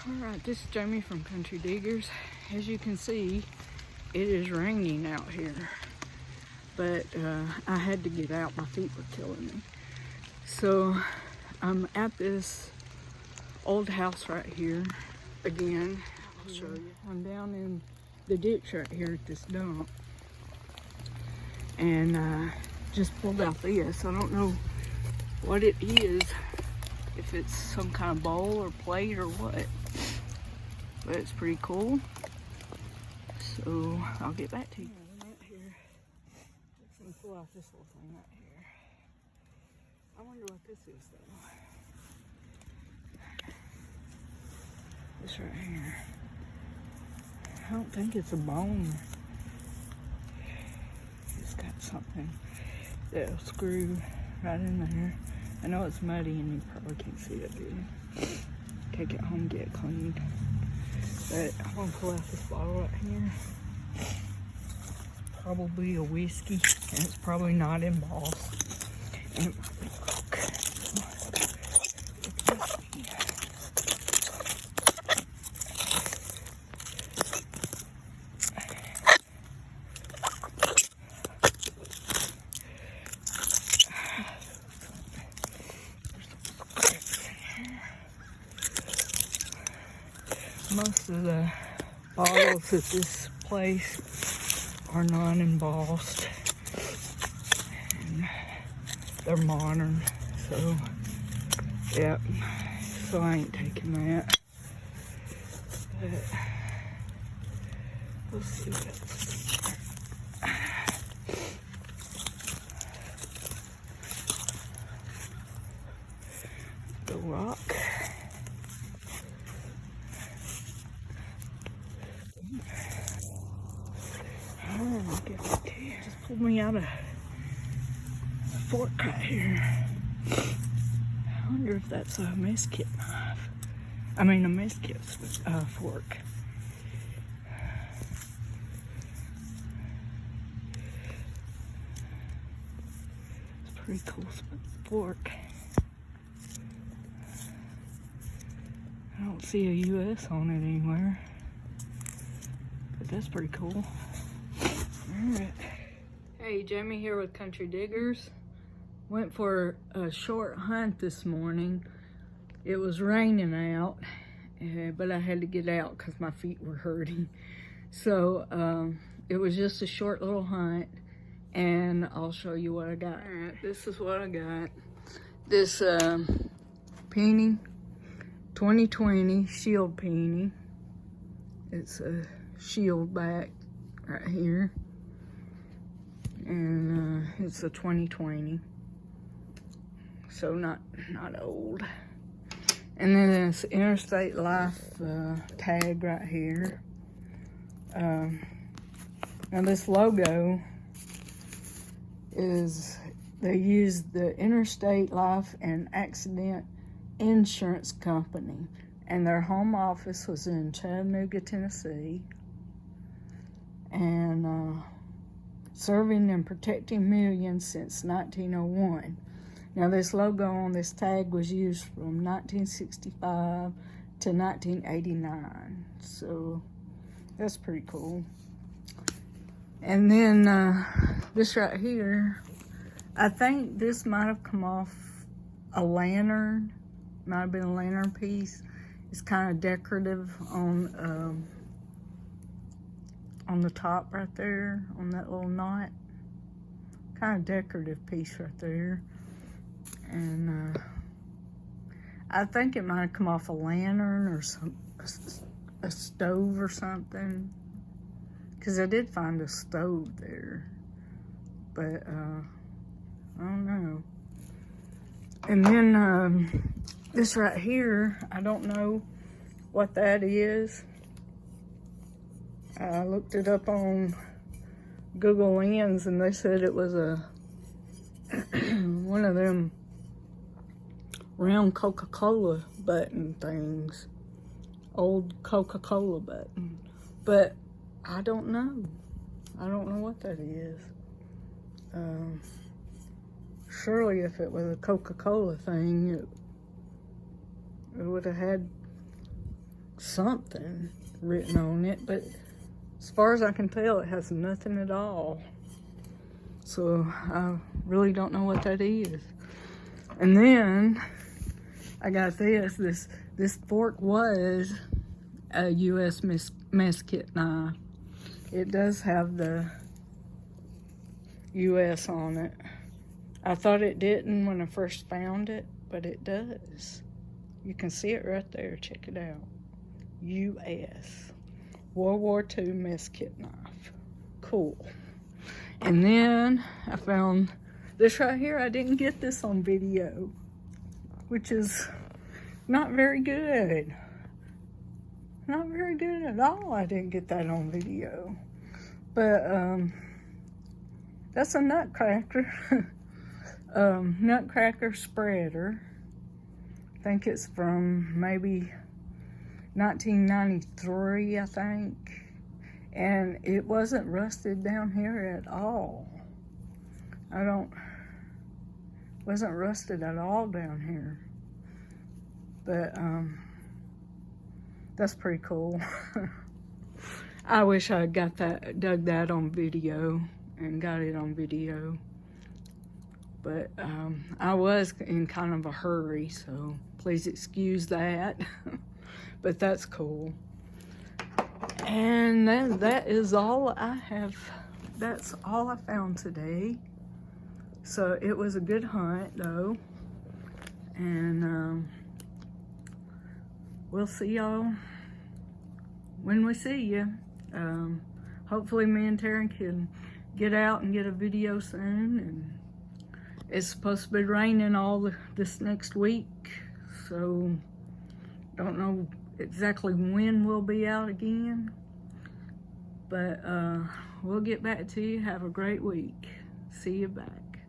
Alright, this is Jamie from Country Diggers. As you can see, it is raining out here. But I had to get out, my feet were killing me. So I'm at this old house right here again. I'll show you. I'm down in the ditch right here at this dump. And just pulled out this. I don't know what it is, if it's some kind of bowl or plate or what. But it's pretty cool. So I'll get back to you. Right here. Let's pull out this little thing right here. I wonder what this is though. This right here. I don't think it's a bone. It's got something that'll screw right in there. I know it's muddy and you probably can't see it good. Take it home, get it cleaned. But I'm gonna pull out this bottle right here. It's probably a whiskey, and it's probably not embossed. And it might be Coke. Most of the bottles at this place are non-embossed and they're modern, so yep, so I ain't taking that. But we'll see what's the rock. Oh, get it to you. Just pulled me out a fork right here. I wonder if that's a mess kit knife. I mean a mess kit fork. It's a pretty cool fork. I don't see a US on it anywhere. But that's pretty cool. Alright. Hey, Jamie here with Country Diggers. Went for a short hunt this morning. It was raining out, but I had to get out because my feet were hurting. So it was just a short little hunt, and I'll show you what I got. Alright, this is what I got. This Peony 2020 Shield Peony. It's a shield back right here. And it's a 2020, so not old. And then this Interstate Life tag right here. Now this logo is, they use the Interstate Life and Accident Insurance Company, and their home office was in Chattanooga, Tennessee. And serving and protecting millions since 1901. Now this logo on this tag was used from 1965 to 1989. So that's pretty cool. And then this right here, I think this might have come off a lantern. Might have been a lantern piece. It's kind of decorative on the top right there, on that little knot. Kind of decorative piece right there. And I think it might have come off a lantern or a stove or something. Because I did find a stove there. But I don't know. And then this right here, I don't know what that is. I looked it up on Google Lens and they said it was a one of them round Coca-Cola button things. Old Coca-Cola button. But I don't know. I don't know what that is. Surely if it was a Coca-Cola thing, it would have had something written on it, but as far as I can tell, it has nothing at all. So I really don't know what that is. And then I got this. This fork was a U.S. mess kit knife. It does have the U.S. on it. I thought it didn't when I first found it, but it does. You can see it right there. Check it out. U.S. World War II mess kit knife. Cool. And then I found this right here. I didn't get this on video, which is not very good. Not very good at all. I didn't get that on video. But that's a nutcracker. Nutcracker spreader. I think it's from maybe 1993, I think. And it wasn't rusted down here at all. Wasn't rusted at all down here. But that's pretty cool. I wish I dug that on video and got it on video. But I was in kind of a hurry, so please excuse that. But that's cool. And then that is all I have. That's all I found today. So it was a good hunt, though. And we'll see y'all when we see you. Hopefully me and Taryn can get out and get a video soon. And it's supposed to be raining all this next week. So don't know exactly when we'll be out again, but we'll get back to you. Have a great week. See you back.